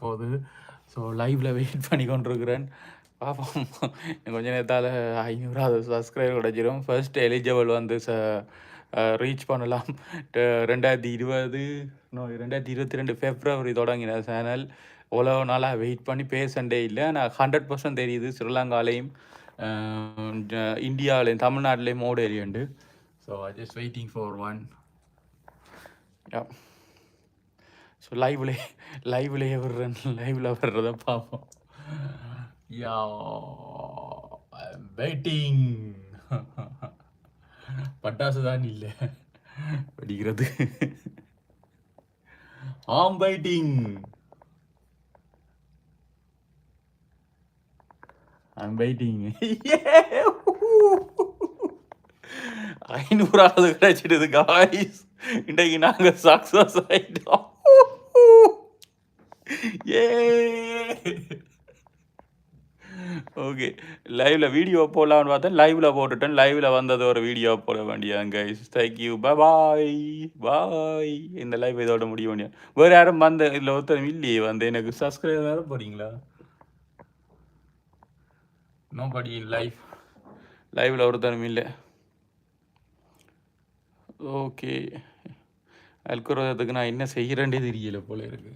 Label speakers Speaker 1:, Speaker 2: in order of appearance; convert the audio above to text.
Speaker 1: போகுது. ஸோ லைவில் வெயிட் பண்ணி கொண்டிருக்கிறேன். பார்ப்போம். கொஞ்ச நேரத்தால் 500வது சப்ஸ்கிரைபர் கிடச்சிரும். ஃபர்ஸ்ட் எலிஜிபிள் வந்து ரீச் பண்ணலாம். 2020 2022 February தொடங்கின சேனல். இவ்வளோ நாளாக வெயிட் பண்ணி பேசண்டே இல்லை. ஆனால் 100% தெரியுது ஸ்ரீலங்காலையும் இந்தியாவிலையும் தமிழ்நாட்டிலையும் மோடு எரியுண்டு. So I just waiting for one. Ya so லைவ்லேயே வர்றதை பார்ப்போம். Ya waiting. பட்டாசு தான் இல்லை வெடிக்கிறது. ஆம் வெயிட்டிங். I'm waiting. 500வது கிடைச்சிடுது காய்ஸ். இன்றைக்கு நாங்கள் சக்ஸஸ் ஆகிட்டோம். ஏ ஓகே, லைவில் வீடியோ போடலான்னு பார்த்தேன். லைவில் போட்டுட்டேன். லைவில் வந்தது ஒரு வீடியோ போட வேண்டியது கைஸ். தேங்க்யூ, பாய் பாய். இந்த லைவ் இதோட முடிய வேண்டிய. வேறு யாரும் வந்து இதில் ஒருத்தரும் இல்லையே வந்து எனக்கு சப்ஸ்கிரைப் வேறு போகிறீங்களா? நோபடி இன் லைவில் ஒருத்தரும் இல்லை. ஓகே, அல்குறதுக்கு நான் என்ன செய்கிறேன்னே தெரியல போல இருக்கு.